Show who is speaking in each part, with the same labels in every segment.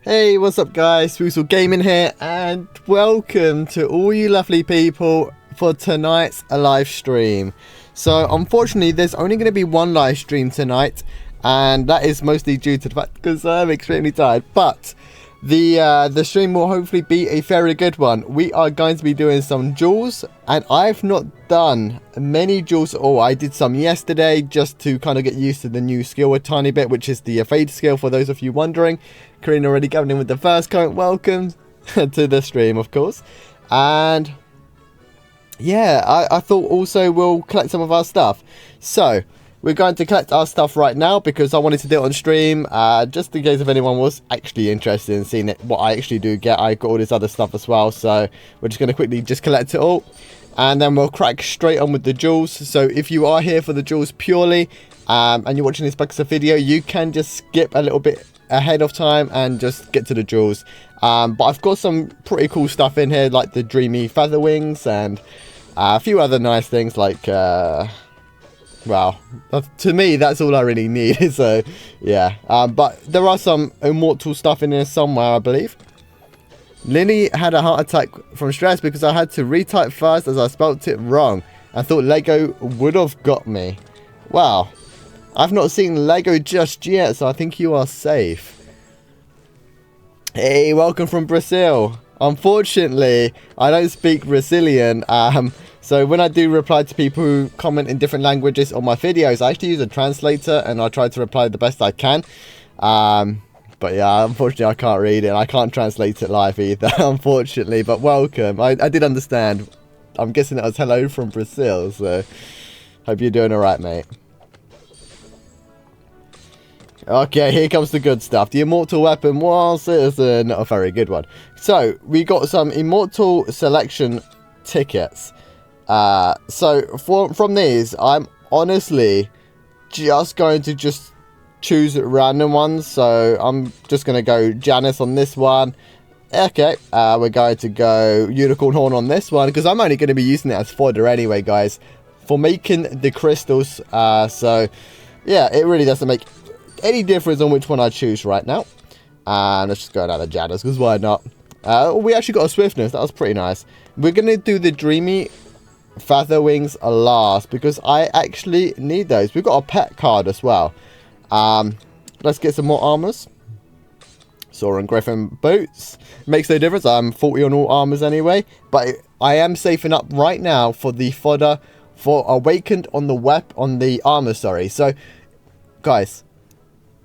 Speaker 1: Hey, what's up guys, Woozle Gaming here, and welcome to all you lovely people for tonight's live stream. So unfortunately there's only going to be one live stream tonight, and that is mostly due to the fact because I'm extremely tired, but the stream will hopefully be a very good one. We are going to be doing some duels, and I've not done many duels at all. I did some yesterday just to kind of get used to the new skill a tiny bit, which is the evade skill for those of you wondering. Karina already coming in with the first comment. Welcome to the stream, of course. And yeah, I thought also we'll collect some of our stuff. So we're going to collect our stuff right now because I wanted to do it on stream, just in case if anyone was actually interested in seeing it, what I actually do get. I got all this other stuff as well, so we're just going to quickly just collect it all, and then we'll crack straight on with the duels. So if you are here for the duels purely, and you're watching this back as a video, you can just skip a little bit ahead of time and just get to the duels. But I've got some pretty cool stuff in here, like the dreamy feather wings and a few other nice things like well, to me that's all I really need. So yeah, but there are some immortal stuff in here somewhere, I believe. Lily had a heart attack from stress because I had to retype first as I spelt it wrong. I thought Lego would have got me. Wow, I've not seen Lego just yet, so I think you are safe. Hey, welcome from Brazil. Unfortunately, I don't speak Brazilian, so when I do reply to people who comment in different languages on my videos, I actually use a translator and I try to reply the best I can. But yeah, unfortunately I can't read it. I can't translate it live either, unfortunately. But welcome. I did understand. I'm guessing that was hello from Brazil, so hope you're doing alright, mate. Okay, here comes the good stuff. The immortal weapon was not a very good one. So we got some immortal selection tickets. So from these, I'm honestly just going to choose random ones. So I'm just going to go Janice on this one. Okay, we're going to go Unicorn Horn on this one, because I'm only going to be using it as fodder anyway, guys, for making the crystals. So yeah, it really doesn't make any difference on which one I choose right now. Let's just go down to Janice, because why not? We actually got a swiftness. That was pretty nice. We're going to do the dreamy feather wings last, because I actually need those. We've got a pet card as well. Let's get some more armors. Soren Griffin boots. Makes no difference. I'm 40 on all armors anyway. But I am safing up right now for the fodder for awakened on the armor, sorry. So guys,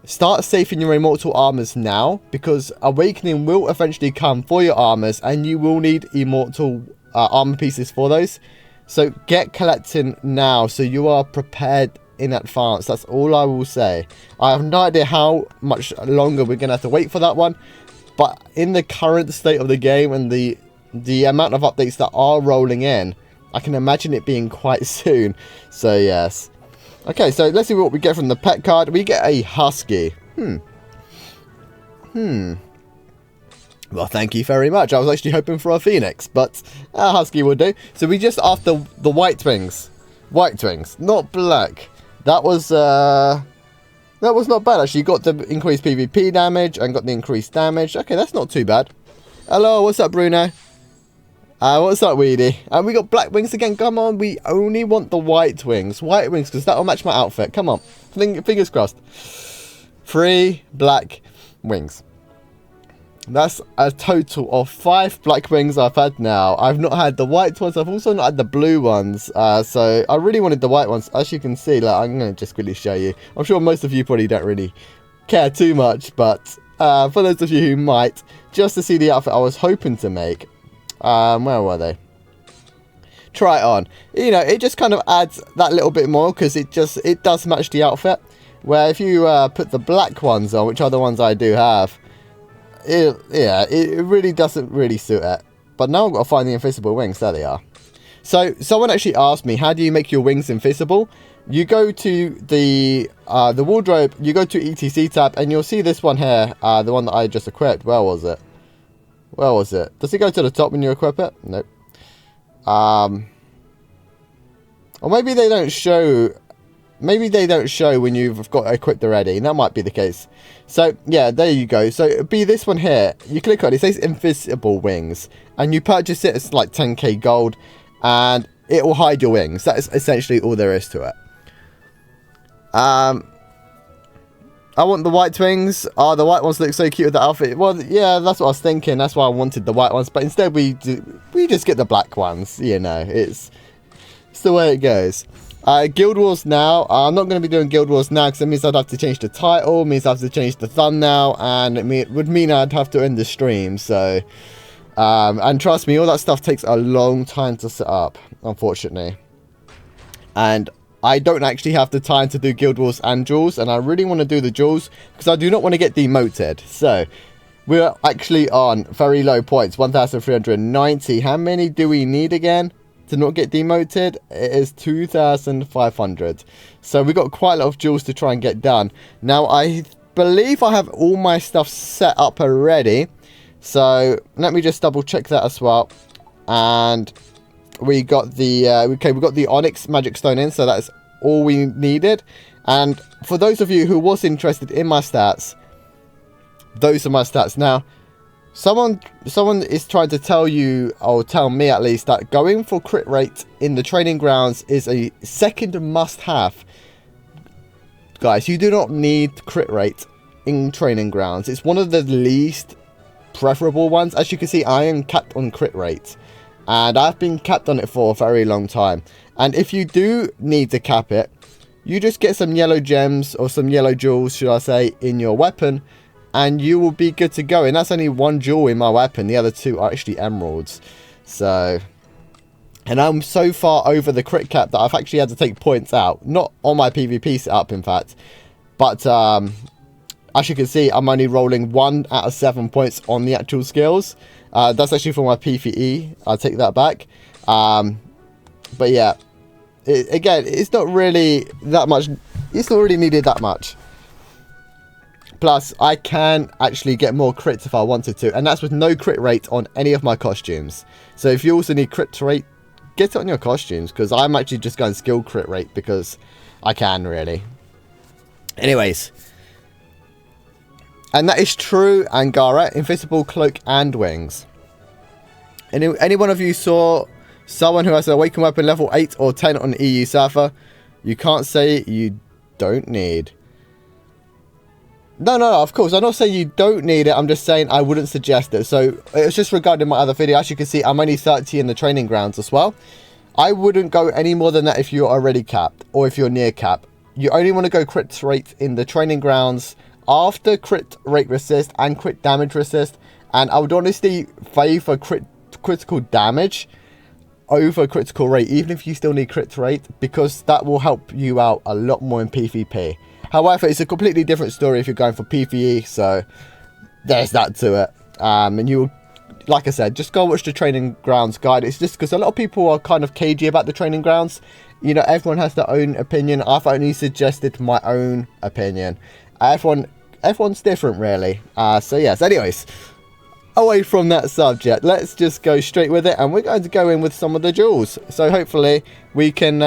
Speaker 1: start safing your immortal armors now, because awakening will eventually come for your armors, and you will need immortal armor pieces for those. So get collecting now, so you are prepared in advance. That's all I will say. I have no idea how much longer we're going to have to wait for that one, but in the current state of the game and the amount of updates that are rolling in, I can imagine it being quite soon. So yes. Okay, so let's see what we get from the pet card. We get a husky. Well, thank you very much. I was actually hoping for a phoenix, but a husky would do. So we just after the white wings. White wings, not black. That was not bad, actually. You got the increased PvP damage and got the increased damage. Okay, that's not too bad. Hello, what's up, Bruno? What's up, Weedy? And we got black wings again. Come on, we only want the white wings. White wings, because that will match my outfit. Come on. Fingers crossed. 3 black wings. That's a total of 5 black wings I've had now. I've not had the white ones. I've also not had the blue ones. So I really wanted the white ones. As you can see, like, I'm going to just quickly show you. I'm sure most of you probably don't really care too much. But for those of you who might, just to see the outfit I was hoping to make. Where were they? Try it on. You know, it just kind of adds that little bit more, because it does match the outfit. Where if you put the black ones on, which are the ones I do have, it really doesn't really suit it. But now I've got to find the invisible wings. There they are. So someone actually asked me, how do you make your wings invisible? You go to the wardrobe, you go to ETC tab, and you'll see this one here, the one that I just equipped. Where was it? Where was it? Does it go to the top when you equip it? Nope. Or maybe they don't show maybe they don't show when you've got it equipped already. That might be the case. So yeah, there you go. So it'd be this one here. You click on it, it says invisible wings, and you purchase it. It's like 10k gold, and it will hide your wings. That is essentially all there is to it. I want the white wings. Oh, the white ones look so cute with the outfit. Well, yeah, that's what I was thinking. That's why I wanted the white ones. But instead, we just get the black ones. You know, it's the way it goes. Guild Wars now. I'm not going to be doing Guild Wars now because it means I'd have to change the title. It means I have to change the thumbnail, and it would mean I'd have to end the stream. So, and trust me, all that stuff takes a long time to set up, unfortunately. And I don't actually have the time to do Guild Wars and Duels, and I really want to do the Duels because I do not want to get demoted. So, we're actually on very low points, 1,390. How many do we need again to not get demoted? It is 2,500. So, we've got quite a lot of Duels to try and get done. Now, I believe I have all my stuff set up already. So, let me just double check that as well. And we got the we got the Onyx Magic Stone in, so that's all we needed. And for those of you who was interested in my stats, those are my stats. Now, someone is trying to tell you, or tell me at least, that going for crit rate in the training grounds is a second must-have. Guys, you do not need crit rate in training grounds. It's one of the least preferable ones. As you can see, I am capped on crit rate, and I've been capped on it for a very long time. And if you do need to cap it, you just get some yellow gems, or some yellow jewels, should I say, in your weapon, and you will be good to go. And that's only one jewel in my weapon. The other two are actually emeralds. So, and I'm so far over the crit cap that I've actually had to take points out. Not on my PvP setup, in fact. But, as you can see, I'm only rolling 1 out of 7 points on the actual skills. That's actually for my PvE. I'll take that back. But yeah, again, it's not really that much. It's not really needed that much. Plus, I can actually get more crits if I wanted to. And that's with no crit rate on any of my costumes. So if you also need crit rate, get it on your costumes. Because I'm actually just going skill crit rate because I can, really. Anyways. And that is true, Angara, invisible cloak and wings. Any one of you saw someone who has an awakened weapon level 8 or 10 on EU Surfer? You can't say you don't need. No, of course. I'm not saying you don't need it. I'm just saying I wouldn't suggest it. So it's just regarding my other video. As you can see, I'm only 30 in the training grounds as well. I wouldn't go any more than that if you're already capped or if you're near cap. You only want to go crit rate in the training grounds after crit rate resist and crit damage resist. And I would honestly favor critical damage over critical rate, even if you still need crit rate, because that will help you out a lot more in PvP. However, it's a completely different story if you're going for PvE, so there's that to it. And you, like I said, just go watch the training grounds guide. It's just because a lot of people are kind of cagey about the training grounds. You know, everyone has their own opinion. I've only suggested my own opinion. Everyone's different, really. So yes, anyways, away from that subject, let's just go straight with it, and we're going to go in with some of the duels. So hopefully we can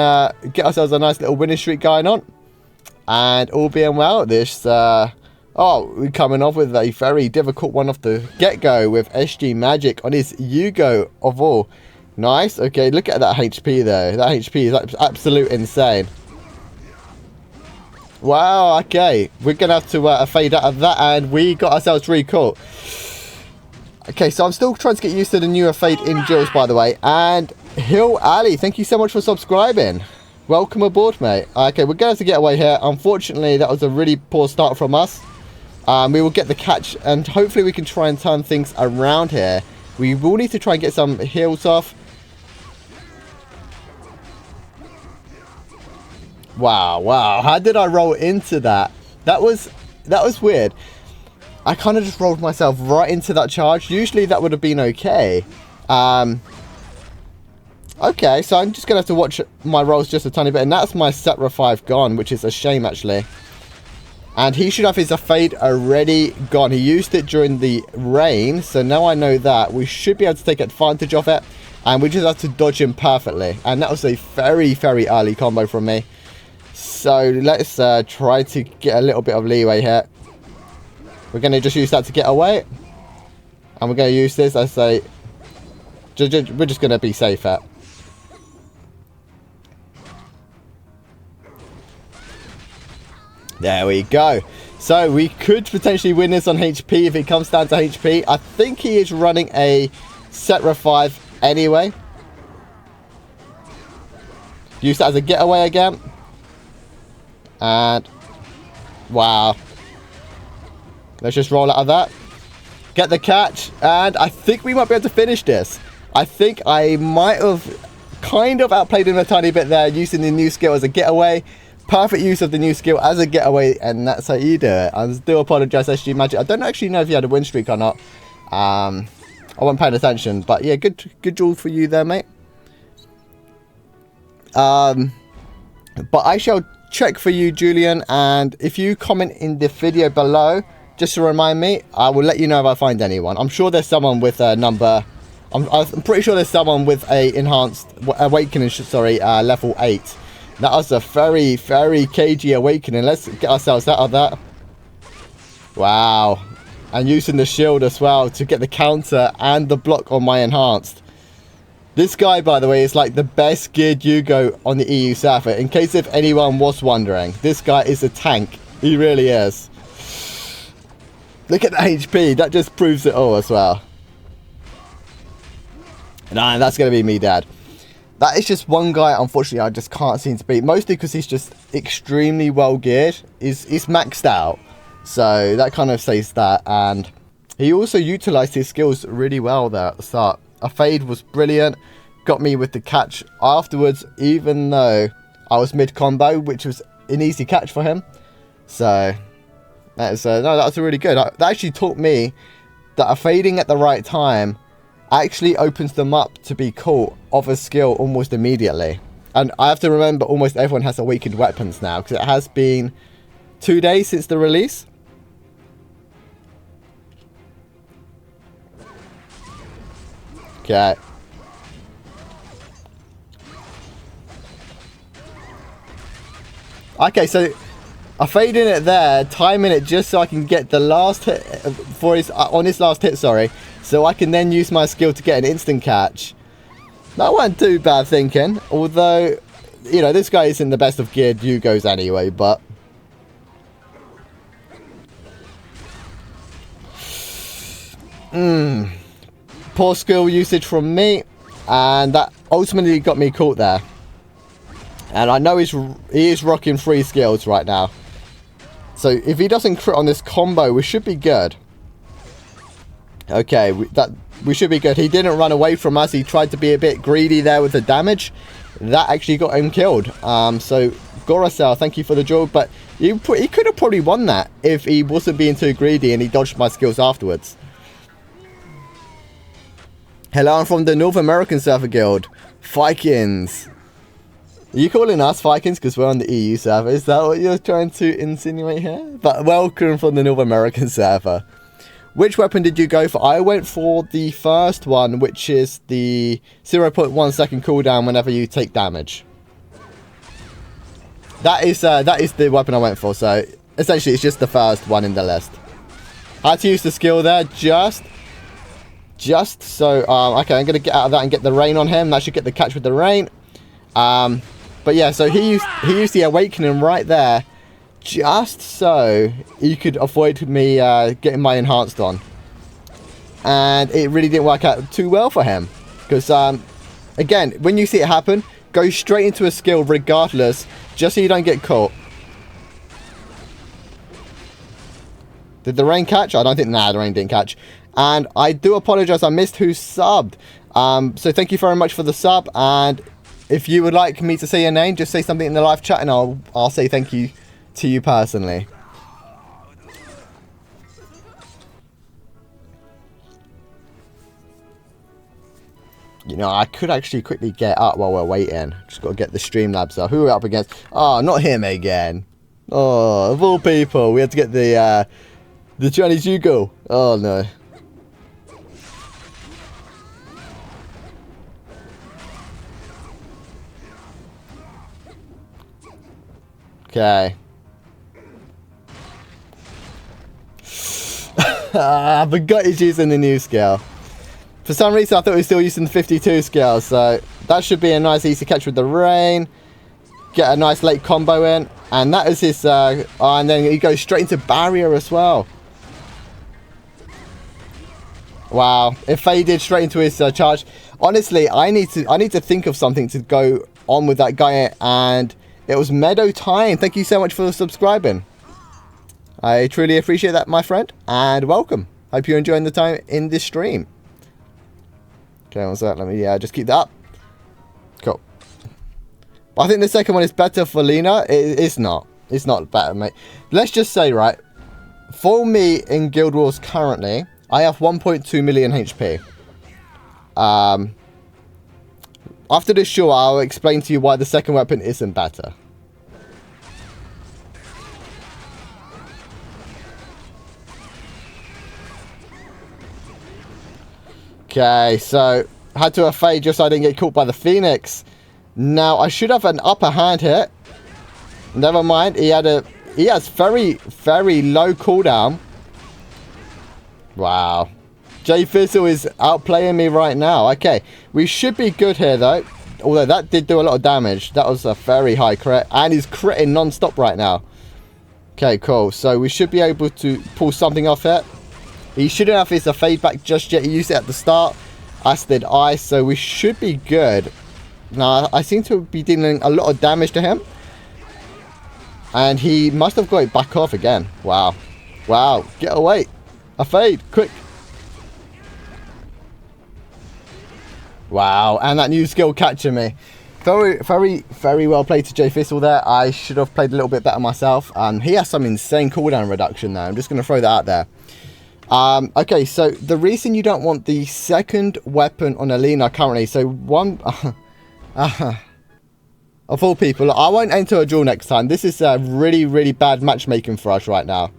Speaker 1: get ourselves a nice little winning streak going on. And all being well, this, we're coming off with a very difficult one off the get-go with SG Magic on his Yugo of all. Nice. Okay, look at that HP though. That HP is absolute insane. Wow, okay. We're going to have to fade out of that, and we got ourselves recall. Okay, so I'm still trying to get used to the newer fade in Duels, by the way. And Hill Ali, thank you so much for subscribing. Welcome aboard, mate. Okay, we're going to have to get away here. Unfortunately, that was a really poor start from us. We will get the catch, and hopefully we can try and turn things around here. We will need to try and get some heals off. Wow. How did I roll into that? That was weird. I kind of just rolled myself right into that charge. Usually that would have been okay. Okay, so I'm just going to have to watch my rolls just a tiny bit. And that's my Setra 5 gone, which is a shame, actually. And he should have his fade already gone. He used it during the rain, so now I know that. We should be able to take advantage of it. And we just have to dodge him perfectly. And that was a very, very early combo from me. So let's try to get a little bit of leeway here. We're going to just use that to get away. And we're going to use this, I say, we're just going to be safe here. There we go. So we could potentially win this on HP if it comes down to HP. I think he is running a Cetra 5 anyway. Use that as a getaway again. And wow. Let's just roll out of that. Get the catch. And I think we might be able to finish this. I think I might have kind of outplayed him a tiny bit there, using the new skill as a getaway. Perfect use of the new skill as a getaway, and that's how you do it. I do apologise, SG Magic. I don't actually know if you had a win streak or not. I wasn't paying attention, but yeah, good duel for you there, mate. But I shall check for you, Julian, and if you comment in the video below, just to remind me, I will let you know if I find anyone. I'm sure there's someone with a number. I'm pretty sure there's someone with a enhanced awakening. Sorry, level 8. That was a very, very cagey awakening. Let's get ourselves out of that. Wow. And using the shield as well to get the counter and the block on my enhanced. This guy, by the way, is like the best geared Yugo on the EU server. In case if anyone was wondering, this guy is a tank. He really is. Look at the HP. That just proves it all as well. Nah, that's going to be me, Dad. That is just one guy, unfortunately, I just can't seem to beat. Mostly because he's just extremely well geared. He's maxed out. So that kind of says that. And he also utilised his skills really well there at the start. A fade was brilliant. Got me with the catch afterwards, even though I was mid-combo, which was an easy catch for him. So, no, that was really good. That actually taught me that a fading at the right time actually opens them up to be caught of a skill almost immediately. And I have to remember, almost everyone has awakened weapons now, because it has been 2 days since the release. Okay. Okay, so I faded it there, timing it just so I can get the last hit for his on his last hit, sorry. So I can then use my skill to get an instant catch. That wasn't too bad thinking. Although, you know, this guy isn't the best of geared Yugos anyway, but... Poor skill usage from me. And that ultimately got me caught there. And I know he is rocking 3 skills right now. So if he doesn't crit on this combo, we should be good. Okay, we should be good. He didn't run away from us. He tried to be a bit greedy there with the damage. That actually got him killed. So, Gorasel, thank you for the draw. But he could have probably won that if he wasn't being too greedy and he dodged my skills afterwards. Hello, I'm from the North American Server Guild. Vikings. Are you calling us Vikings because we're on the EU server? Is that what you're trying to insinuate here? But welcome from the North American server. Which weapon did you go for? I went for the first one, which is the 0.1 second cooldown whenever you take damage. That is the weapon I went for. So essentially, it's just the first one in the list. I had to use the skill there just so. Okay, I'm gonna get out of that and get the rain on him. That should get the catch with the rain. But yeah, so he used the awakening right there. Just so he could avoid me getting my enhanced on. And it really didn't work out too well for him. Because, again, when you see it happen, go straight into a skill regardless, just so you don't get caught. Did the rain catch? I don't think, nah, the rain didn't catch. And I do apologise, I missed who subbed. So thank you very much for the sub. And if you would like me to say your name, just say something in the live chat and I'll say thank you to you personally. You know, I could actually quickly get up while we're waiting. Just got to get the Streamlabs up. Who are we up against? Oh, not him again. Oh, of all people, we had to get the Chinese Yugo. Oh no. Okay. I forgot he's using the new skill. For some reason, I thought he was still using the 52 skill, so that should be a nice easy catch with the rain. Get a nice late combo in, and that is his, and then he goes straight into barrier as well. Wow, it faded straight into his charge. Honestly, I need to think of something to go on with that guy, and it was Meadow Time. Thank you so much for subscribing. I truly appreciate that, my friend, and welcome. Hope you're enjoying the time in this stream. Okay, what's that? Let me just keep that up. Cool. I think the second one is better for Lena. It's not. It's not better, mate. Let's just say, right, for me in Guild Wars currently, I have 1.2 million HP. After this show, I'll explain to you why the second weapon isn't better. Okay, so had to fade just so I didn't get caught by the Phoenix. Now I should have an upper hand here. Never mind. He has very, very low cooldown. Wow. J Fizzle is outplaying me right now. Okay, we should be good here though. Although that did do a lot of damage. That was a very high crit, and he's critting non-stop right now. Okay, cool. So we should be able to pull something off it. He shouldn't have his fade back just yet. He used it at the start, as did I, so we should be good. Now, I seem to be dealing a lot of damage to him. And he must have got it back off again. Wow. Wow. Get away. A fade. Quick. Wow. And that new skill catching me. Very, very, very well played to J Fizzle there. I should have played a little bit better myself. He has some insane cooldown reduction there. I'm just going to throw that out there. Okay, so the reason you don't want the second weapon on Alina currently, so one, of all people, I won't enter a duel next time. This is really, really bad matchmaking for us right now.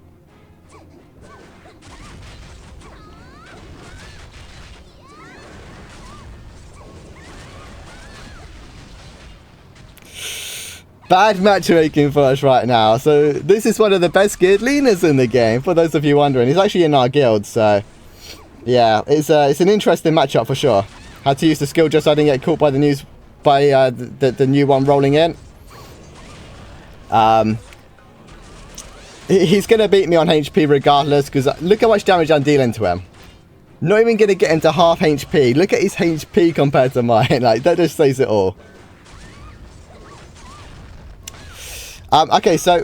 Speaker 1: Bad matchmaking for us right now. So this is one of the best geared Lenas in the game, for those of you wondering. He's actually in our guild, so yeah, it's an interesting matchup for sure. Had to use the skill just so I didn't get caught by the news, by the new one rolling in. He's gonna beat me on HP regardless, because look how much damage I'm dealing to him. Not even gonna get into half HP. Look at his HP compared to mine. Like, that just says it all. Okay, so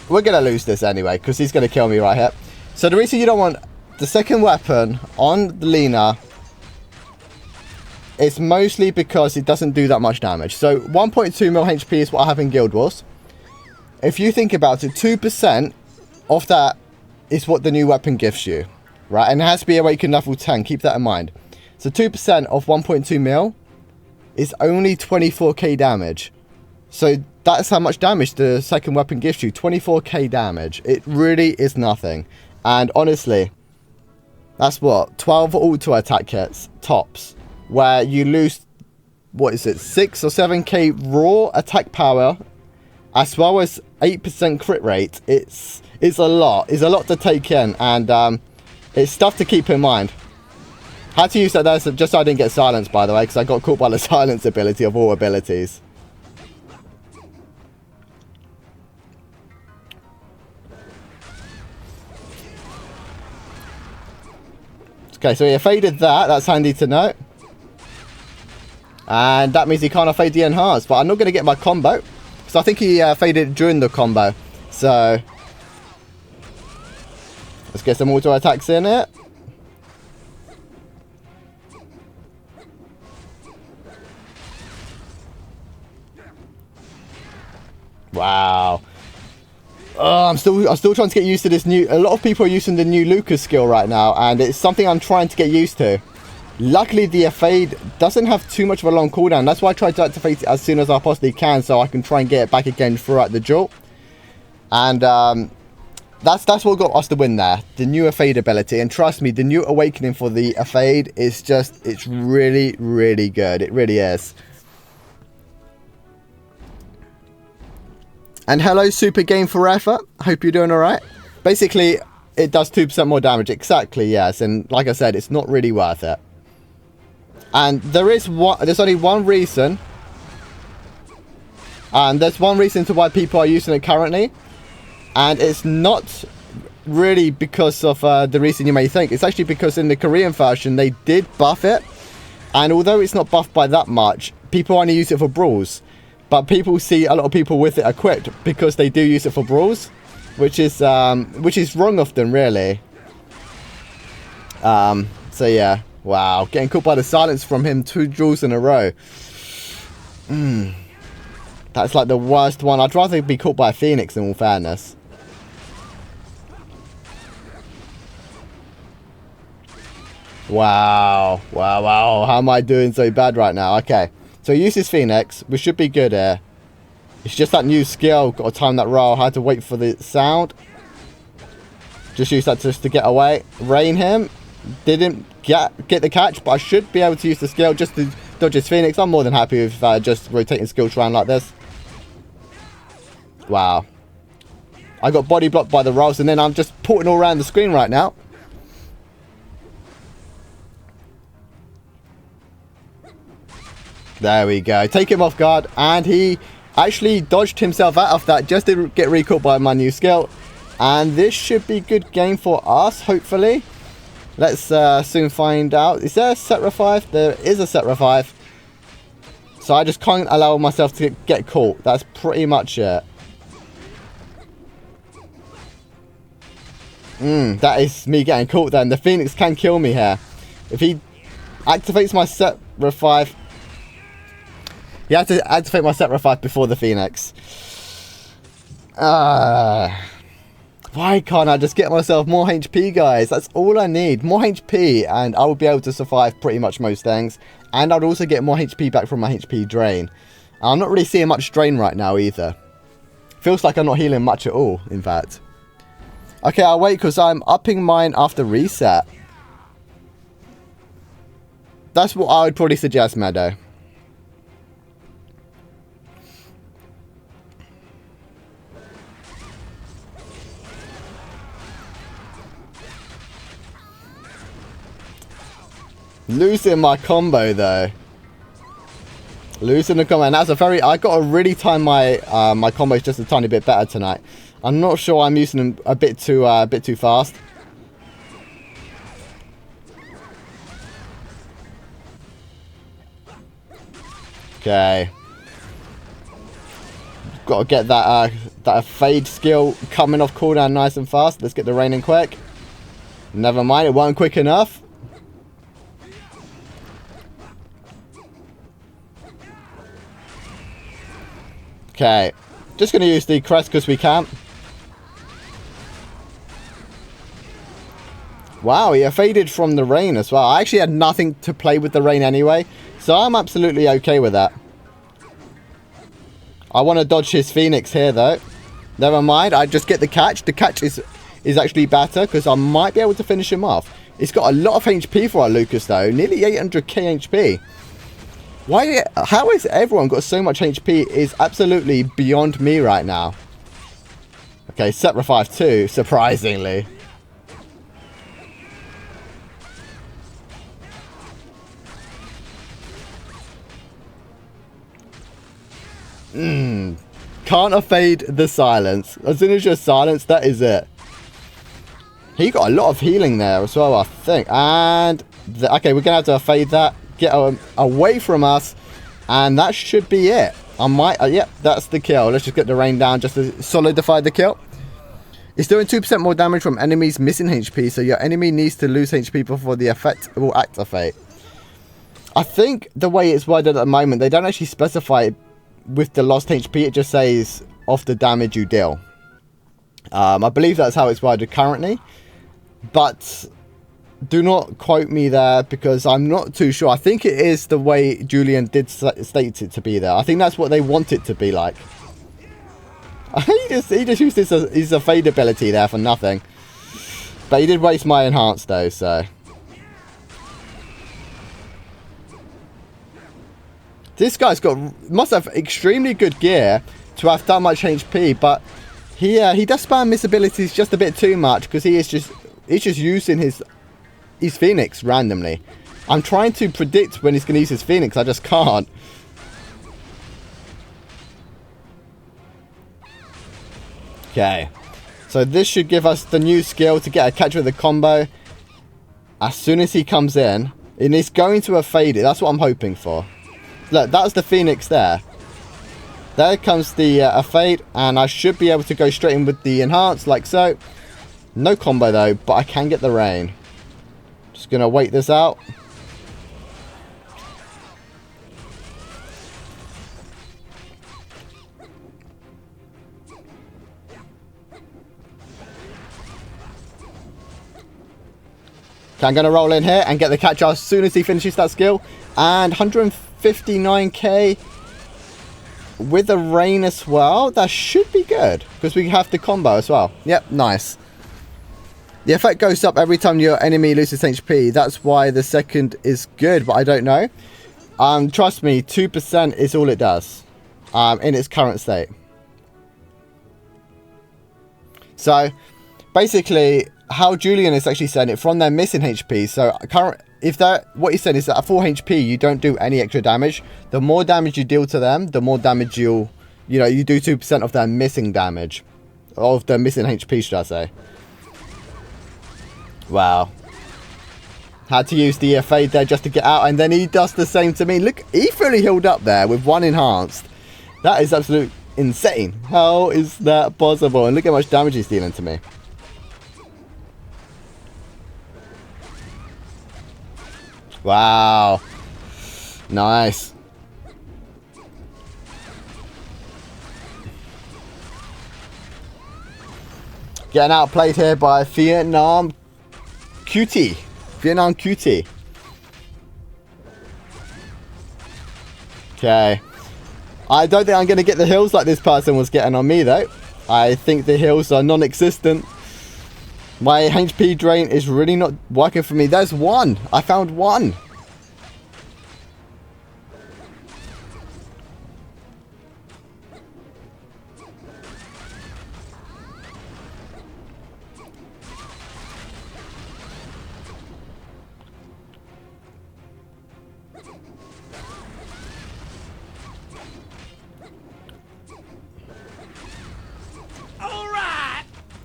Speaker 1: we're going to lose this anyway, because he's going to kill me right here. So the reason you don't want the second weapon on Lena is mostly because it doesn't do that much damage. So 1.2 mil HP is what I have in Guild Wars. If you think about it, 2% of that is what the new weapon gives you, right? And it has to be awakened level 10, keep that in mind. So 2% of 1.2 mil is only 24k damage. So that's how much damage the second weapon gives you. 24k damage. It really is nothing. And honestly, that's what? 12 auto attack hits, tops. Where you lose, what is it, 6 or 7k raw attack power, as well as 8% crit rate. It's a lot. It's a lot to take in. And it's stuff to keep in mind. Had to use that there just so I didn't get silenced, by the way, because I got caught by the silence ability of all abilities. Okay, so he faded that. That's handy to know. And that means he can't fade the enhance. But I'm not going to get my combo, because I think he faded during the combo. So let's get some auto attacks in it. Wow. Oh, I'm still trying to get used to this new. A lot of people are using the new Lucas skill right now, and it's something I'm trying to get used to. Luckily, the fade doesn't have too much of a long cooldown. That's why I try to activate it as soon as I possibly can, so I can try and get it back again throughout the duel. And that's what got us the win there. The new fade ability, and trust me, the new awakening for the fade is just, it's really, really good. It really is. And hello, Super Game Forever. Hope you're doing alright. Basically, it does 2% more damage. Exactly, yes. And like I said, it's not really worth it. And there's only one reason. And there's one reason to why people are using it currently. And it's not really because of the reason you may think. It's actually because in the Korean version, they did buff it. And although it's not buffed by that much, people only use it for brawls. But people see a lot of people with it equipped because they do use it for brawls. Which is wrong often, really. So yeah. Wow. Getting caught by the silence from him 2 duels in a row. That's like the worst one. I'd rather be caught by a Phoenix in all fairness. Wow. Wow, wow. How am I doing so bad right now? Okay. So he uses Phoenix. We should be good here. It's just that new skill. Got to time that roll. Had to wait for the sound. Just use that just to get away. Rain him. Didn't get the catch, but I should be able to use the skill just to dodge his Phoenix. I'm more than happy with just rotating skills around like this. Wow. I got body blocked by the rolls, and then I'm just porting all around the screen right now. There we go. Take him off guard, and he actually dodged himself out of that just to get recalled by my new skill. And this should be a good game for us, hopefully. Let's soon find out. Is there a set revive? There is a set revive. So I just can't allow myself to get caught. That's pretty much it. That is me getting caught then. The Phoenix can kill me here. If he activates my set revive. He had to activate my set revive before the Phoenix. Why can't I just get myself more HP, guys? That's all I need. More HP, and I will be able to survive pretty much most things. And I'd also get more HP back from my HP drain. I'm not really seeing much drain right now either. Feels like I'm not healing much at all, in fact. Okay, I'll wait because I'm upping mine after reset. That's what I would probably suggest, Meadow. Losing my combo though. Losing the combo, and that's a very. I got to really time my my combos just a tiny bit better tonight. I'm not sure I'm using them a bit too fast. Okay. Got to get that fade skill coming off cooldown nice and fast. Let's get the rain in quick. Never mind, it wasn't quick enough. Okay, just going to use the crest because we can. Wow, he faded from the rain as well. I actually had nothing to play with the rain anyway, so I'm absolutely okay with that. I want to dodge his Phoenix here though. Never mind, I just get the catch. The catch is actually better because I might be able to finish him off. He's got a lot of HP for our Lucas though, nearly 800k HP. How has everyone got so much HP is absolutely beyond me right now. Okay, set revive too, surprisingly. Can't evade the silence. As soon as you're silenced, that is it. He got a lot of healing there as well, I think. And, okay, we're going to have to evade that. Get away from us, and that should be it. I might, yep, that's the kill. Let's just get the rain down just to solidify the kill. It's doing 2% more damage from enemies missing HP, so your enemy needs to lose HP before the effect will activate. I think the way it's worded at the moment, they don't actually specify with the lost HP, it just says off the damage you deal. I believe that's how it's worded currently, but do not quote me there because I'm not too sure. I think it is the way Julian did state it to be there. I think that's what they want it to be like. he just used his fade ability there for nothing. But he did waste my enhance though, so. This guy's must have extremely good gear to have that much HP, but he does spam miss abilities just a bit too much because he's just using his Phoenix randomly. I'm trying to predict when he's going to use his Phoenix, I just can't. Okay, so this should give us the new skill to get a catch with a combo as soon as he comes in. And he's going to have faded, that's what I'm hoping for. Look, that's the Phoenix there. There comes the a fade, and I should be able to go straight in with the enhance like so. No combo though, but I can get the rain. Just going to wait this out. Okay, I'm going to roll in here and get the catch as soon as he finishes that skill. And 159k with the rain as well. That should be good because we have the combo as well. Yep, nice. The effect goes up every time your enemy loses HP. That's why the second is good, but I don't know. Trust me, 2% is all it does in its current state. So basically, how Julian is actually saying it from their missing HP. So what he's saying is that at full HP you don't do any extra damage. The more damage you deal to them, the more damage you do 2% of their missing damage, of their missing HP, should I say? Wow. Had to use the fade there just to get out, and then he does the same to me. Look, he fully healed up there with one enhanced. That is absolute insane. How is that possible? And look how much damage he's dealing to me. Wow. Nice. Getting outplayed here by Vietnam Cutie. Vietnam Cutie. Okay. I don't think I'm going to get the heals like this person was getting on me though. I think the heals are non-existent. My HP drain is really not working for me. There's one. I found one.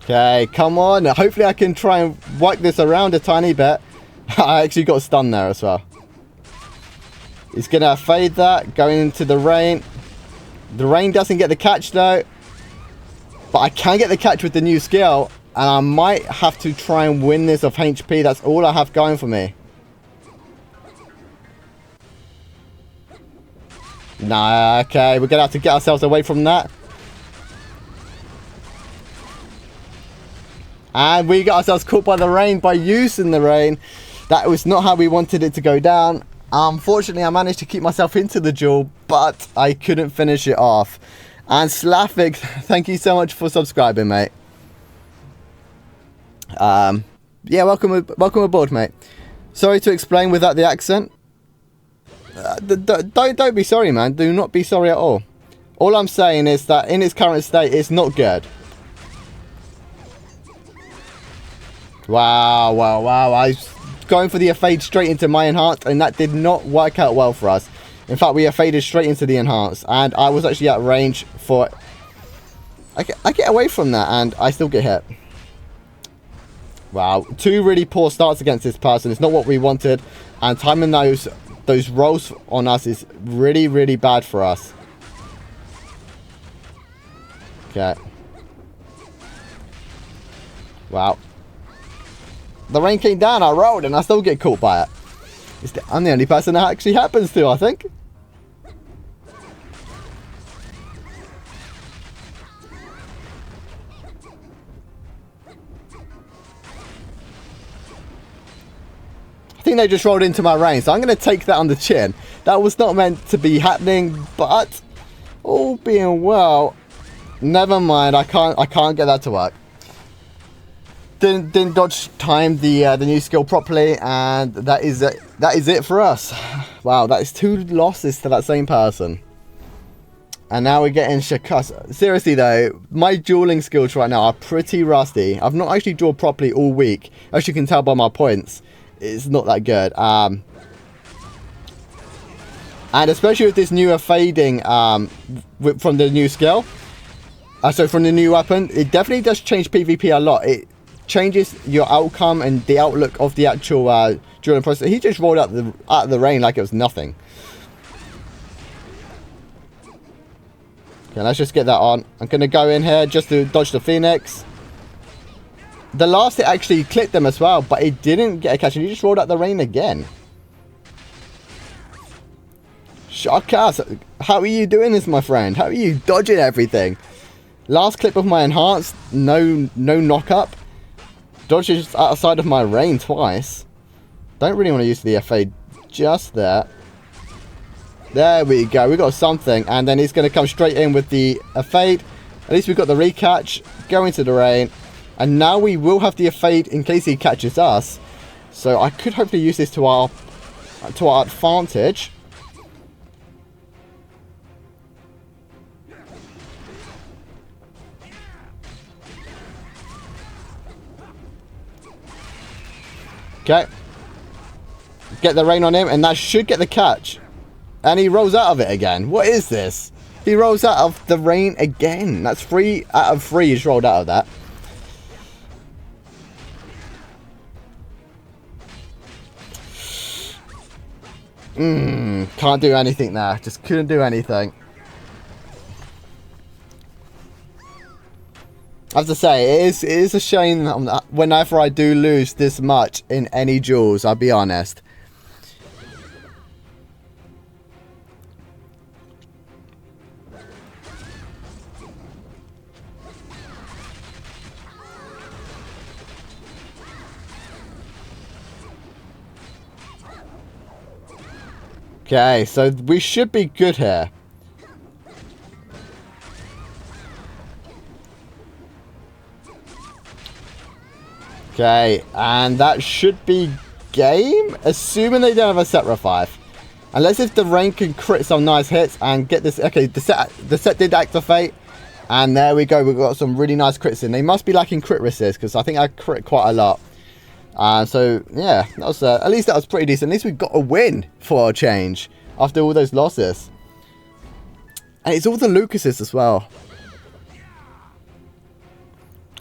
Speaker 1: Okay, come on. Hopefully I can try and work this around a tiny bit. I actually got stunned there as well. He's going to fade that, going into the rain. The rain doesn't get the catch though. But I can get the catch with the new skill. And I might have to try and win this off HP. That's all I have going for me. Nah, okay. We're going to have to get ourselves away from that. And we got ourselves caught by the rain by using the rain. That was not how we wanted it to go down. Unfortunately, I managed to keep myself into the duel, but I couldn't finish it off. And Slavic, thank you so much for subscribing, mate. Yeah, welcome aboard, mate. Sorry to explain without the accent. Don't be sorry, man. Do not be sorry at all. All I'm saying is that in its current state, it's not good. Wow, wow, wow. I was going for the fade straight into my enhanced, and that did not work out well for us. In fact, we faded straight into the enhanced, and I was actually at range for... I get away from that, and I still get hit. Wow, two really poor starts against this person. It's not what we wanted, and timing those rolls on us is really, really bad for us. Okay. Wow. The rain came down, I rolled, and I still get caught by it. I'm the only person that actually happens to, I think. I think they just rolled into my rain, so I'm going to take that on the chin. That was not meant to be happening, but all being well, never mind. I can't get that to work. Didn't dodge time the new skill properly, and that is it for us. Wow, that is 2 losses to that same person. And now we're getting Shakas. Seriously though, my dueling skills right now are pretty rusty. I've not actually dueled properly all week. As you can tell by my points, it's not that good. And especially with this newer fading from the new skill. So from the new weapon, it definitely does change PvP a lot. It changes your outcome and the outlook of the actual dueling process. He just rolled out the rain like it was nothing. Okay, let's just get that on. I'm going to go in here just to dodge the Phoenix. The last hit actually clipped them as well, but it didn't get a catch. And he just rolled out the rain again. Shakas, how are you doing this, my friend? How are you dodging everything? Last clip of my enhanced, no knock up. Dodges outside of my rain twice. Don't really want to use the FA just there. There we go. We got something. And then he's going to come straight in with the fade. At least we've got the recatch. Go into the rain. And now we will have the fade in case he catches us. So I could hopefully use this to our advantage. Okay. Get the rain on him. And that should get the catch. And he rolls out of it again. What is this? He rolls out of the rain again. That's 3 out of 3 he's rolled out of that. Can't do anything there. Just couldn't do anything. I have to say, it is a shame whenever I do lose this much in any duels, I'll be honest. Okay, so we should be good here. Okay, and that should be game, assuming they don't have a set revive. Unless if the rain can crit some nice hits and get this. Okay, the set did activate, and there we go. We've got some really nice crits in. They must be lacking crit resist because I think I crit quite a lot. So yeah, that was at least that was pretty decent. At least we got a win for a change after all those losses. And it's all the Lucases as well.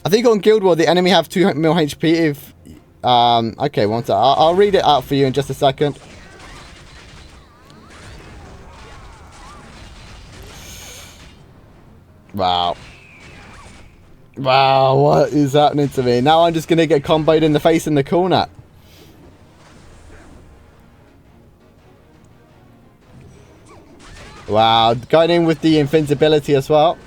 Speaker 1: I think on Guild War the enemy have 2 mil HP. If okay, one sec. I'll read it out for you in just a second. Wow. Wow, what is happening to me? Now I'm just going to get comboed in the face in the corner. Wow, going in with the invincibility as well.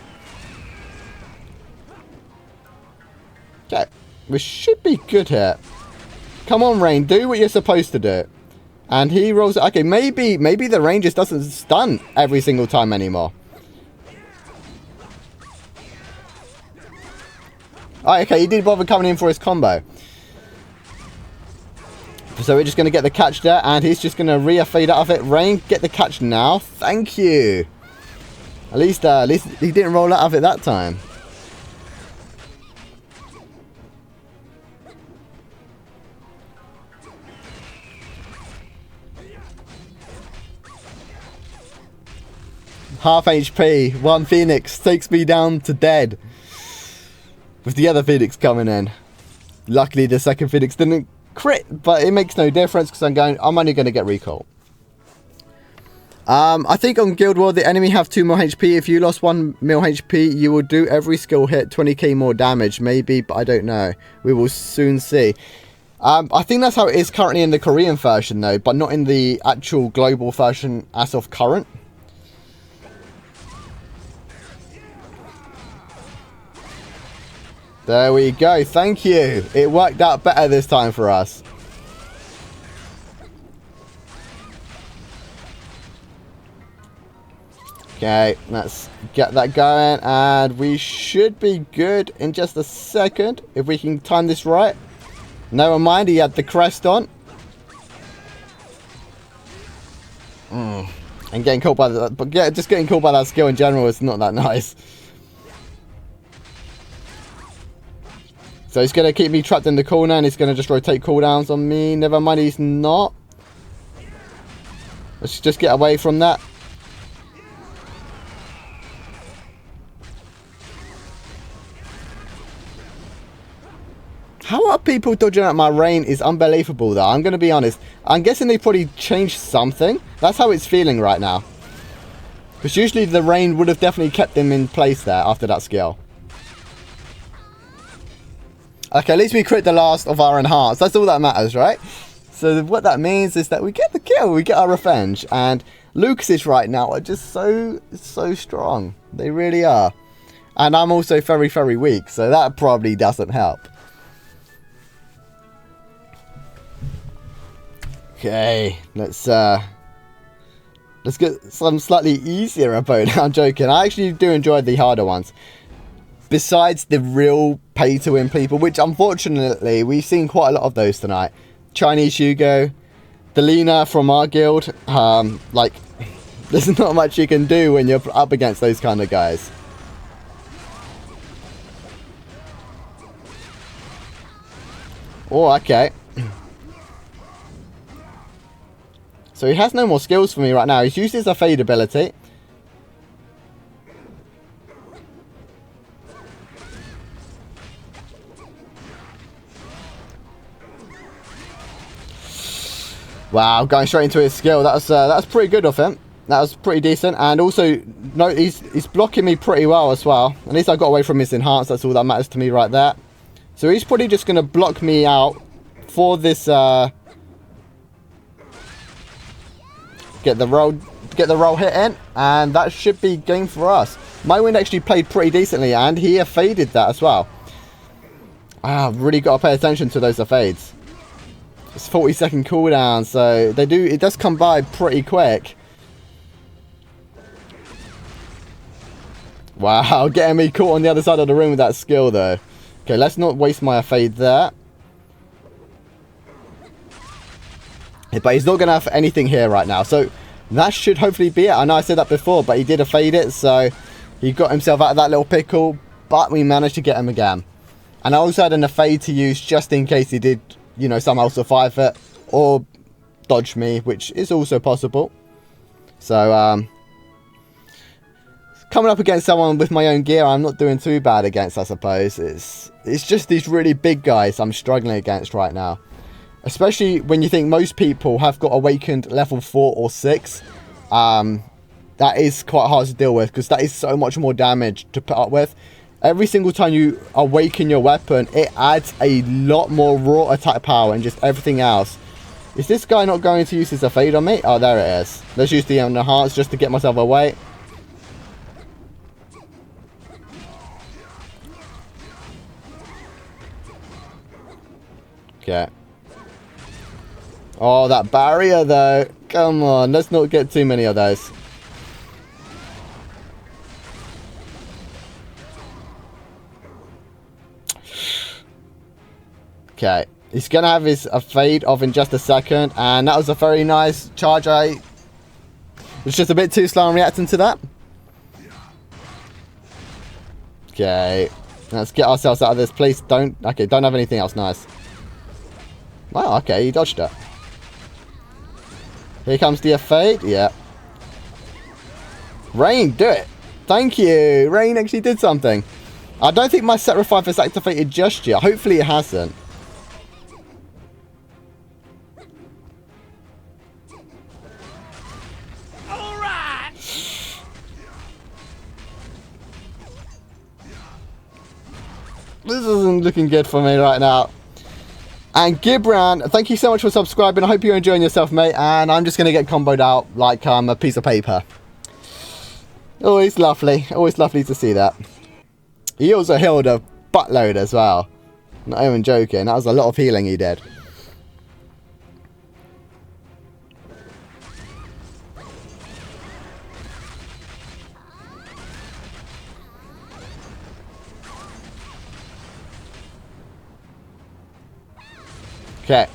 Speaker 1: Okay, we should be good here. Come on, Rain, do what you're supposed to do. And he rolls it. Okay, maybe the rain just doesn't stun every single time anymore. Oh, okay, he did bother coming in for his combo. So we're just going to get the catch there, and he's just going to re-fade out of it. Rain, get the catch now. Thank you. At least he didn't roll out of it that time. Half HP, 1 Phoenix takes me down to dead. With the other Phoenix coming in. Luckily the second Phoenix didn't crit, but it makes no difference because I'm only going to get recall. I think on Guild War the enemy have 2 more HP. If you lost 1 mil HP, you will do every skill hit 20k more damage. Maybe, but I don't know. We will soon see. I think that's how it is currently in the Korean version though, but not in the actual global version as of current. There we go. Thank you. It worked out better this time for us. Okay, let's get that going. And we should be good in just a second. If we can time this right. Never mind, he had the crest on. And getting caught by that, but yeah, just getting caught by that skill in general is not that nice. So he's going to keep me trapped in the corner and he's going to just rotate cooldowns on me. Never mind, he's not. Let's just get away from that. How are people dodging out my rain is unbelievable though. I'm going to be honest. I'm guessing they probably changed something. That's how it's feeling right now. Because usually the rain would have definitely kept them in place there after that skill. Okay, at least we crit the last of our enhance. That's all that matters, right? So what that means is that we get the kill. We get our revenge. And Lucas's right now are just so strong. They really are. And I'm also very, very weak. So that probably doesn't help. Okay, let's get some slightly easier opponent. I'm joking. I actually do enjoy the harder ones. Besides the real pay-to-win people, which unfortunately we've seen quite a lot of those tonight. Chinese Hugo, Delina from our guild. Like, there's not much you can do when you're up against those kind of guys. Oh, okay. So he has no more skills for me right now. He's used his fade ability. Wow, going straight into his skill. That's pretty good of him. That was pretty decent. And also, no, he's blocking me pretty well as well. At least I got away from his enhance. That's all that matters to me right there. So he's probably just going to block me out for this... Get the roll hit in, and that should be game for us. My wind actually played pretty decently, and he faded that as well. I've really got to pay attention to those fades. It's 40-second cooldown, so it does come by pretty quick. Wow, getting me caught on the other side of the room with that skill though. Okay, let's not waste my fade there. But he's not going to have anything here right now. So that should hopefully be it. I know I said that before, but he did fade it. So he got himself out of that little pickle. But we managed to get him again. And I also had an fade to use just in case he did, you know, somehow survive it. Or dodge me, which is also possible. So, coming up against someone with my own gear, I'm not doing too bad against, I suppose. It's just these really big guys I'm struggling against right now. Especially when you think most people have got awakened level 4 or 6. That is quite hard to deal with because that is so much more damage to put up with. Every single time you awaken your weapon, it adds a lot more raw attack power and just everything else. Is this guy not going to use his fade on me? Oh, there it is. Let's use the enhance just to get myself away. Okay. Oh, that barrier though. Come on, let's not get too many of those. Okay, he's gonna have his fade off in just a second, and that was a very nice charge. I was just a bit too slow in reacting to that. Okay, let's get ourselves out of this. Please don't. Okay, don't have anything else. Nice. Wow. Okay, he dodged it. Here comes the fade. Yeah. Rain, do it. Thank you. Rain actually did something. I don't think my set revive has activated just yet. Hopefully it hasn't. Alright. This isn't looking good for me right now. And Gibran, thank you so much for subscribing. I hope you're enjoying yourself, mate. And I'm just going to get comboed out like a piece of paper. Always lovely. Always lovely to see that. He also healed a buttload as well. Not even joking. That was a lot of healing he did. Okay.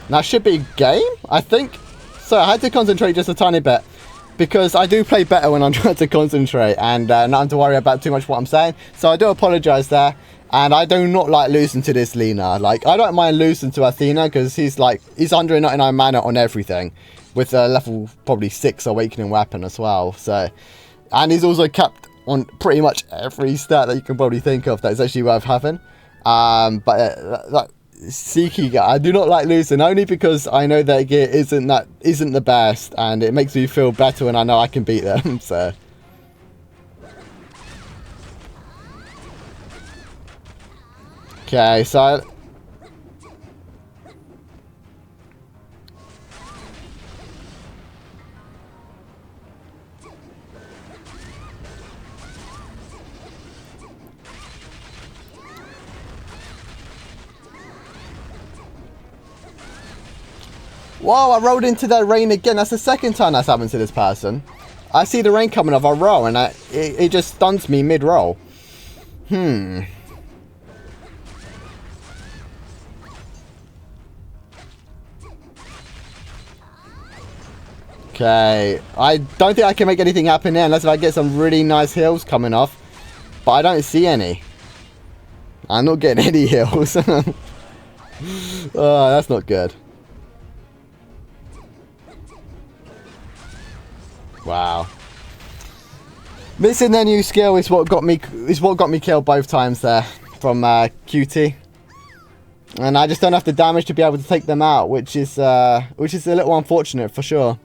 Speaker 1: That should be game, I think. So I had to concentrate just a tiny bit, because I do play better when I'm trying to concentrate and not have to worry about too much what I'm saying. So I do apologise there. And I do not like losing to this Lena. Like, I don't mind losing to Athena, because he's 199 mana on everything, with a level probably 6 awakening weapon as well. So, and he's also capped on pretty much every stat that you can probably think of that's actually worth having. But Seeky, I do not like losing, only because I know their gear isn't the best, and it makes me feel better when I know I can beat them. So. Okay, so whoa, I rolled into that rain again. That's the second time that's happened to this person. I see the rain coming off, I roll, and it just stuns me mid-roll. Okay, I don't think I can make anything happen there unless I get some really nice heals coming off. But I don't see any. I'm not getting any heals. Oh, that's not good. Wow. Missing their new skill is what got me killed both times there from QT. And I just don't have the damage to be able to take them out, which is a little unfortunate for sure.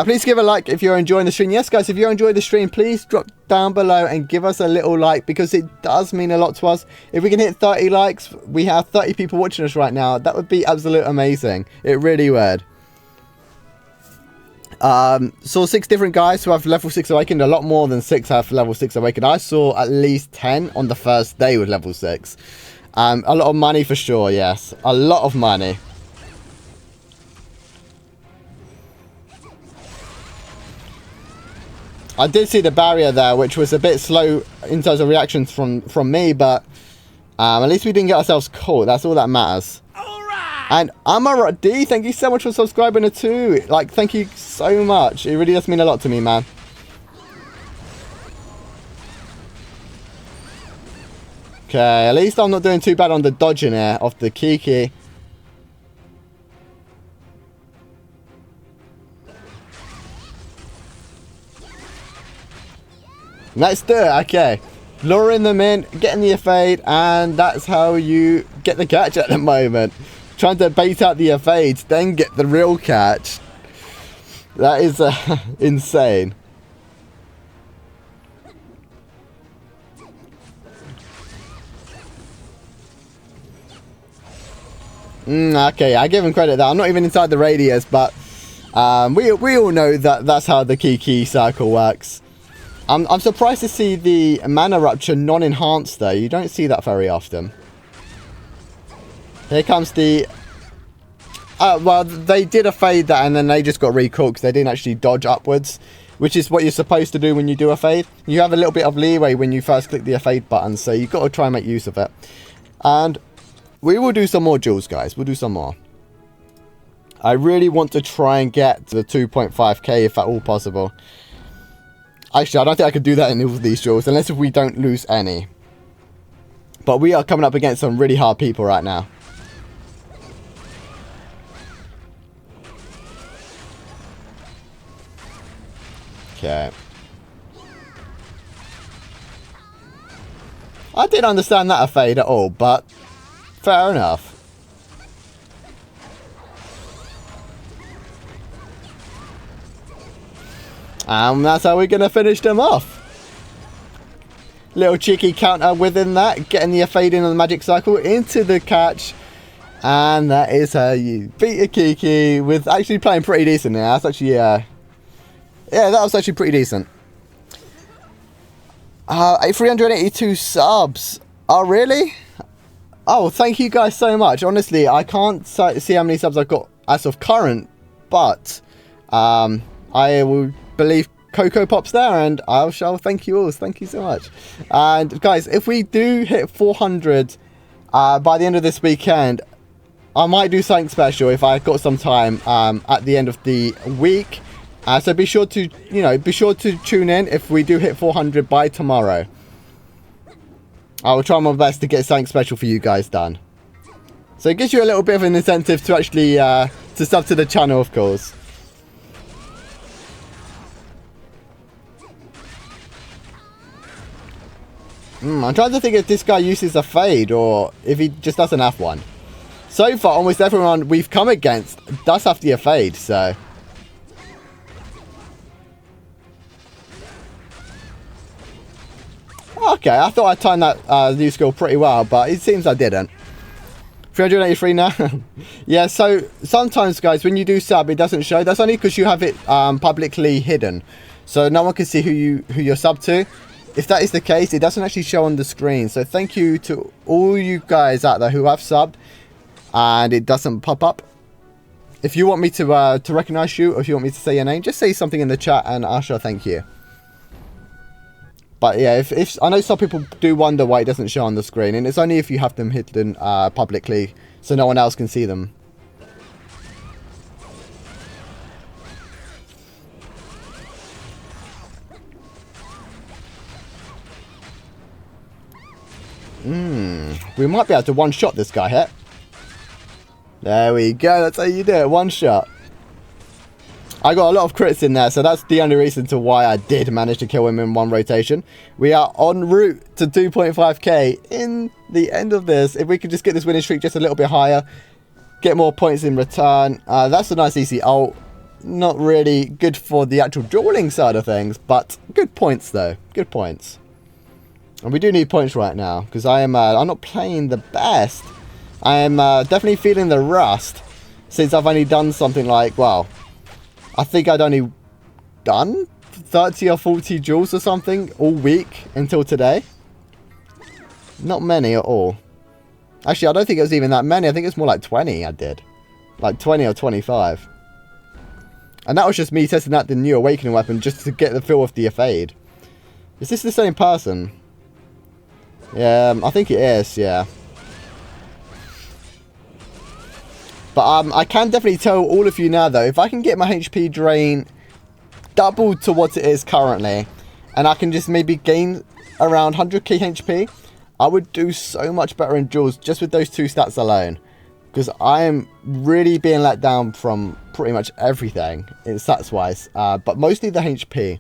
Speaker 1: Please give a like if you're enjoying the stream. Yes, guys, if you enjoyed the stream, please drop down below and give us a little like, because it does mean a lot to us. If we can hit 30 likes, we have 30 people watching us right now. That would be absolutely amazing. It really would. Saw 6 different guys who have level 6 awakened. A lot more than 6 have level 6 awakened. I saw at least 10 on the first day with level 6. A lot of money for sure, yes. A lot of money. I did see the barrier there, which was a bit slow in terms of reactions from me, but at least we didn't get ourselves caught. That's all that matters. Alright. And Amarat D, thank you so much for subscribing to 2. Like, thank you so much. It really does mean a lot to me, man. Okay, at least I'm not doing too bad on the dodging here off the Kiki. Let's do it, okay. Luring them in, getting the evade, and that's how you get the catch at the moment. Trying to bait out the evades, then get the real catch. That is insane. Okay, I give him credit there. I'm not even inside the radius, but we all know that that's how the Kiki circle works. I'm surprised to see the mana rupture non-enhanced though. You don't see that very often. Here comes the... well, they did a fade that and then they just got recalled because they didn't actually dodge upwards, which is what you're supposed to do when you do a fade. You have a little bit of leeway when you first click the fade button, so you've got to try and make use of it. And we will do some more duels, guys. We'll do some more. I really want to try and get to the 2.5k if at all possible. Actually, I don't think I could do that in all of these duels, unless if we don't lose any. But we are coming up against some really hard people right now. Okay. I didn't understand that fade at all, but fair enough. And that's how we're going to finish them off. Little cheeky counter within that. Getting the fade in on the magic cycle into the catch. And that is how you beat a Kiki with actually playing pretty decent there. That's actually, yeah, that was actually pretty decent. 382 subs. Oh, really? Oh, thank you guys so much. Honestly, I can't see how many subs I've got as of current. But I will believe Coco Pop's there, and I shall thank you all. Thank you so much. And guys, if we do hit 400 by the end of this weekend, I might do something special if I got some time at the end of the week. So be sure to, be sure to tune in if we do hit 400 by tomorrow. I will try my best to get something special for you guys done. So it gives you a little bit of an incentive to actually to sub to the channel, of course. I'm trying to think if this guy uses a fade or if he just doesn't have one. So far, almost everyone we've come against does have the fade, so... Okay, I thought I timed that new skill pretty well, but it seems I didn't. 383 now. Yeah, so sometimes, guys, when you do sub, it doesn't show. That's only because you have it publicly hidden. So no one can see who you're sub to. If that is the case, it doesn't actually show on the screen. So thank you to all you guys out there who have subbed and it doesn't pop up. If you want me to recognize you, or if you want me to say your name, just say something in the chat and I'll show thank you. But yeah, if I know some people do wonder why it doesn't show on the screen, and it's only if you have them hidden publicly so no one else can see them. We might be able to one-shot this guy here. There we go, that's how you do it, one shot. I got a lot of crits in there, so that's the only reason to why I did manage to kill him in one rotation. We are en route to 2.5k in the end of this. If we could just get this winning streak just a little bit higher, get more points in return. That's a nice easy ult. Not really good for the actual dueling side of things, but good points though. Good points. And we do need points right now, because I'm not playing the best. I am definitely feeling the rust, since I've only done something like, well, I think I'd only done 30 or 40 duels or something all week until today. Not many at all. Actually, I don't think it was even that many. I think it's more like 20 I did. Like 20 or 25. And that was just me testing out the new awakening weapon just to get the feel of the evade. Is this the same person? Yeah, I think it is, yeah. But I can definitely tell all of you now, though, if I can get my HP drain doubled to what it is currently, and I can just maybe gain around 100k HP, I would do so much better in duels just with those two stats alone. Because I am really being let down from pretty much everything in stats-wise, but mostly the HP.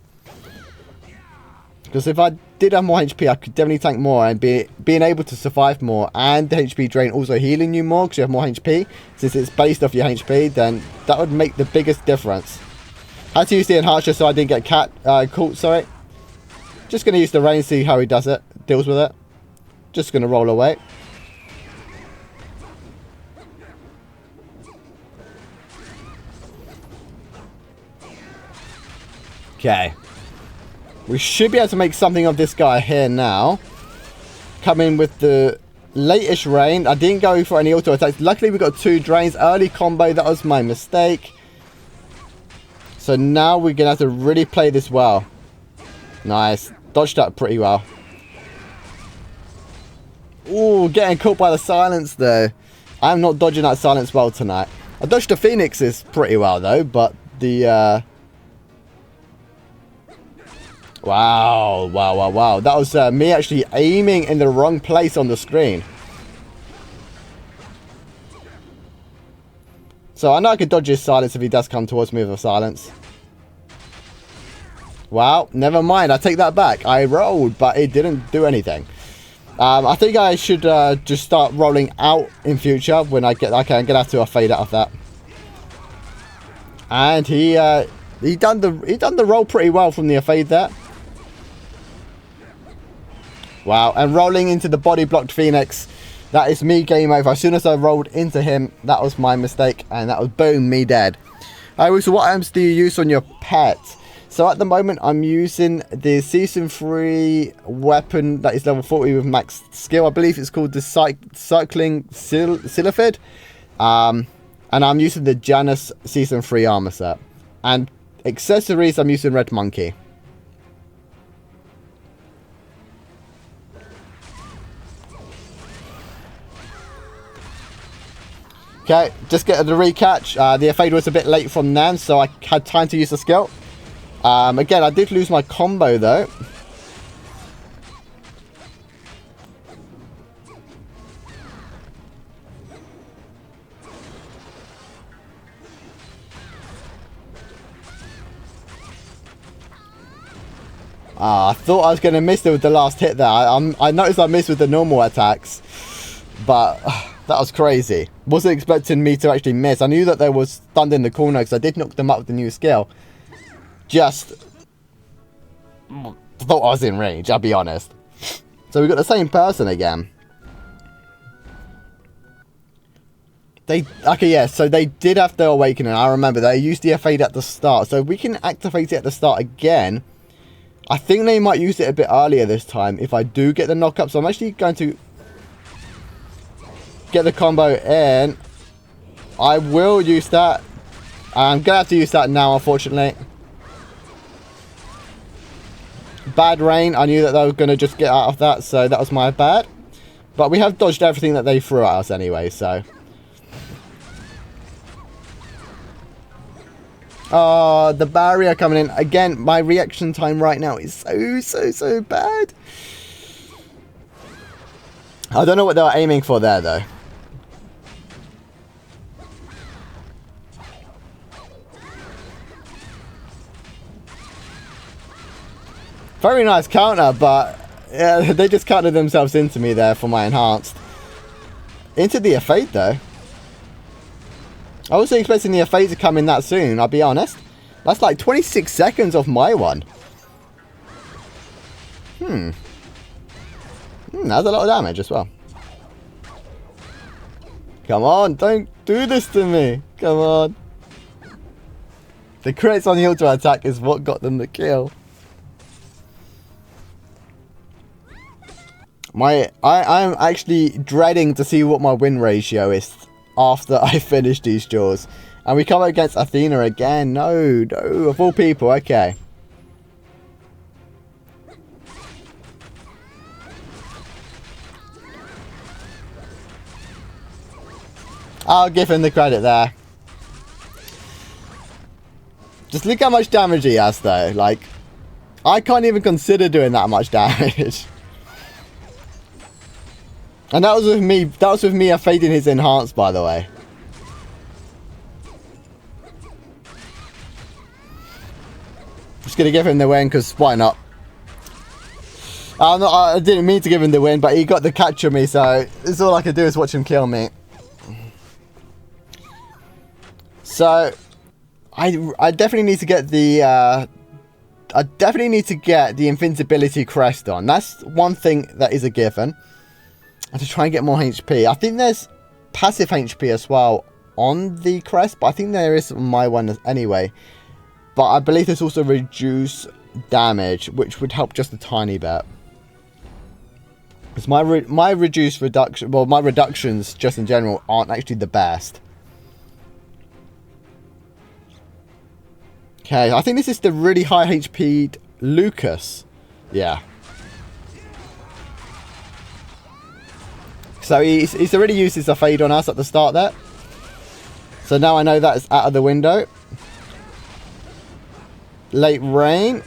Speaker 1: Because if I did have more HP, I could definitely tank more and being able to survive more, and the HP drain also healing you more because you have more HP. Since it's based off your HP, then that would make the biggest difference. Had to use the enhancer so I didn't get caught, sorry. Just going to use the rain, see how he does it, deals with it. Just going to roll away. Okay. We should be able to make something of this guy here now. Come in with the latest rain. I didn't go for any auto attacks. Luckily, we got 2 drains. Early combo, that was my mistake. So now we're going to have to really play this well. Nice. Dodged that pretty well. Ooh, getting caught by the silence though. I'm not dodging that silence well tonight. I dodged the phoenixes pretty well though, but the... Wow. That was me actually aiming in the wrong place on the screen. So I know I could dodge his silence if he does come towards me with a silence. Wow, never mind. I take that back. I rolled, but it didn't do anything. I think I should just start rolling out in future when I get... Okay, I'm going to have to fade out of that. And he done the roll pretty well from the fade there. Wow, and rolling into the body blocked Phoenix. That is me game over. As soon as I rolled into him, that was my mistake. And that was boom, me dead. So what items do you use on your pet? So at the moment, I'm using the Season 3 weapon that is level 40 with max skill. I believe it's called the Cycling Silphid. And I'm using the Janus Season 3 armor set. And accessories, I'm using Red Monkey. Okay, just getting the recatch. The evade was a bit late from them, so I had time to use the skill. Again, I did lose my combo though. I thought I was going to miss it with the last hit there. I noticed I missed with the normal attacks, but that was crazy. Wasn't expecting me to actually miss. I knew that there was stunned in the corner because I did knock them up with the new skill. Just thought I was in range, I'll be honest. So we got the same person again. Okay, yeah, so they did have their awakening. I remember they used the evade at the start, so we can activate it at the start again. I think they might use it a bit earlier this time if I do get the knockup. So I'm actually going to get the combo in. I will use that. I'm going to have to use that now, unfortunately. Bad rain. I knew that they were going to just get out of that, so that was my bad. But we have dodged everything that they threw at us anyway, so. Oh, the barrier coming in. Again, my reaction time right now is so bad. I don't know what they were aiming for there, though. Very nice counter, but yeah, they just countered themselves into me there for my enhanced. Into the evade, though. I wasn't expecting the evade to come in that soon, I'll be honest. That's like 26 seconds off my one. That's a lot of damage as well. Come on, don't do this to me. Come on. The crits on the auto attack is what got them the kill. I'm actually dreading to see what my win ratio is after I finish these duels. And we come up against Athena again. No, of all people, okay. I'll give him the credit there. Just look how much damage he has though. Like, I can't even consider doing that much damage. And that was with me evading his enhance, by the way. Just gonna give him the win because why not? I didn't mean to give him the win, but he got the catch on me, so it's all I could do is watch him kill me. So I definitely need to get the invincibility crest on. That's one thing that is a given. And to try and get more HP. I think there's passive HP as well on the crest, but I think there is on my one anyway. But I believe there's also reduce damage, which would help just a tiny bit. Because my reductions just in general aren't actually the best. Okay, I think this is the really high HP'd Lucas. Yeah. So he's already used his evade on us at the start there. So now I know that is out of the window. Late rain.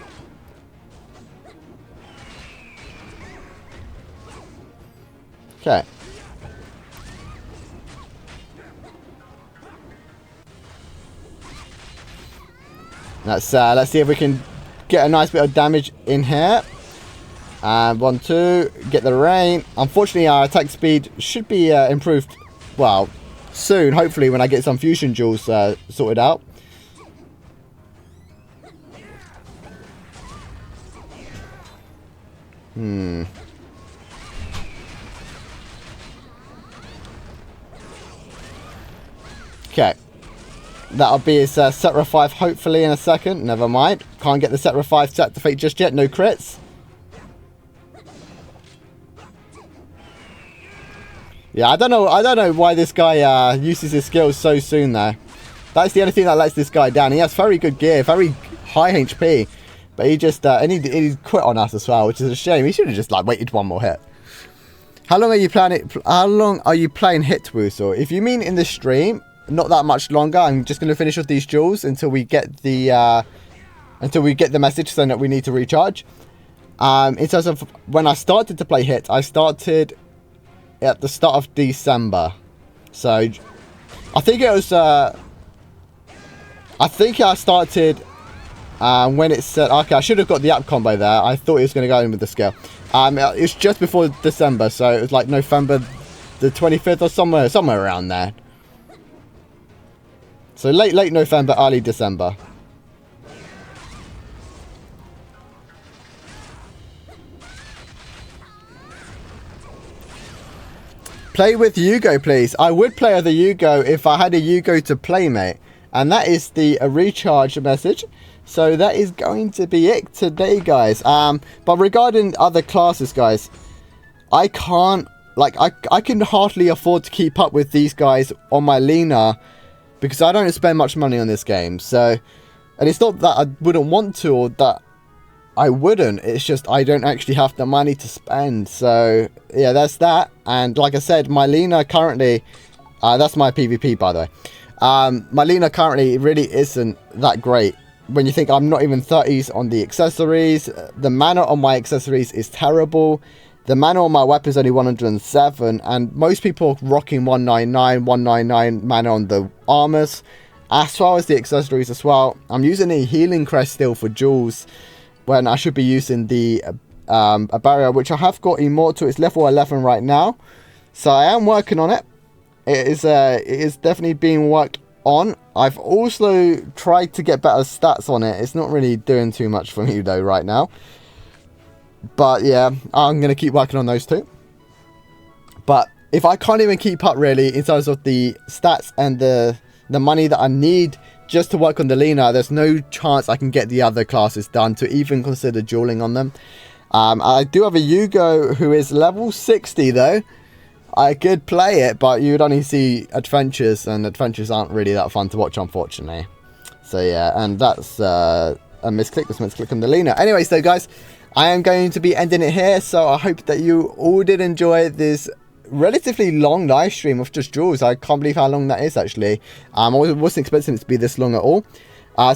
Speaker 1: Okay. Let's see if we can get a nice bit of damage in here. And 1, 2, get the rain. Unfortunately, our attack speed should be improved, well, soon, hopefully, when I get some fusion jewels sorted out. Okay. That'll be his set revive, hopefully, in a second. Never mind. Can't get the set revive to activate just yet. No crits. Yeah, I don't know why this guy uses his skills so soon though. That's the only thing that lets this guy down. He has very good gear, very high HP, but he just and he quit on us as well, which is a shame. He should have just like waited one more hit. How long are you playing Hit Woozle? If you mean in the stream, not that much longer. I'm just going to finish off these duels until we get the message saying that we need to recharge. In terms of when I started to play Hit, I started at the start of December. So I think it was I think I started when it said, okay, I should have got the app combo there. I thought it was going to go in with the skill. It's just before December, so it was like November the 25th or somewhere around there. So late November, early December. Play with Yugo, please. I would play with a Yugo if I had a Yugo to play, mate. And that is the recharge message. So that is going to be it today, guys. But regarding other classes, guys, I can't, like, I can hardly afford to keep up with these guys on my Lena because I don't spend much money on this game. So, and it's not that I wouldn't want to or that I wouldn't. It's just I don't actually have the money to spend. So, yeah, that's that. And like I said, my Lena currently, that's my PvP, by the way. My Lena currently really isn't that great. When you think I'm not even 30s on the accessories, the mana on my accessories is terrible. The mana on my weapon is only 107, and most people are rocking 199 mana on the armors, as well as the accessories as well. I'm using a healing crest still for duels, when I should be using the a barrier, which I have got immortal. It's level 11 right now, so I am working on it. It is definitely being worked on. I've also tried to get better stats on it. It's not really doing too much for me though right now. But yeah, I'm going to keep working on those too. But if I can't even keep up really in terms of the stats and the money that I need just to work on the Lena, there's no chance I can get the other classes done to even consider dueling on them. I do have a Yugo who is level 60 though. I could play it, but you would only see adventures, and adventures aren't really that fun to watch, unfortunately. So yeah, and that's a misclick. Was meant to click on the Lena. Anyway, so guys, I am going to be ending it here. So I hope that you all did enjoy this relatively long live stream of just duels. I can't believe how long that is actually. I wasn't expecting it to be this long at all.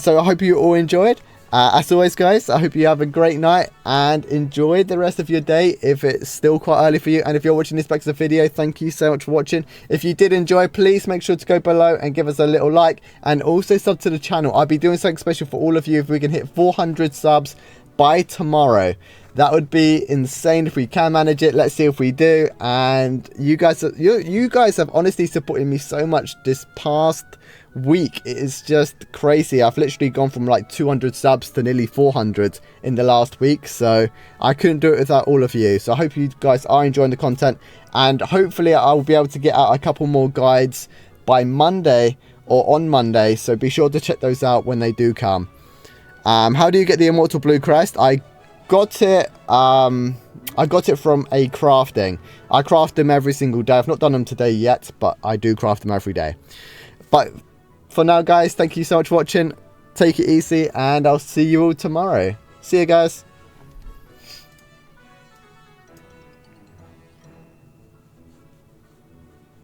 Speaker 1: So I hope you all enjoyed. As always, guys, I hope you have a great night and enjoy the rest of your day if it's still quite early for you. And if you're watching this back to the video, thank you so much for watching. If you did enjoy, please make sure to go below and give us a little like, and also sub to the channel. I'll be doing something special for all of you if we can hit 400 subs by tomorrow. That would be insane if we can manage it. Let's see if we do. And you guys have honestly supported me so much this past week. It is just crazy. I've literally gone from like 200 subs to nearly 400 in the last week, so I couldn't do it without all of you. So I hope you guys are enjoying the content, and hopefully I'll be able to get out a couple more guides by Monday or on Monday, so be sure to check those out when they do come. How do you get the immortal blue crest? I got it from a crafting. I craft them every single day. I've not done them today yet, but I do craft them every day. But for now, guys, thank you so much for watching. Take it easy, and I'll see you all tomorrow. See you guys.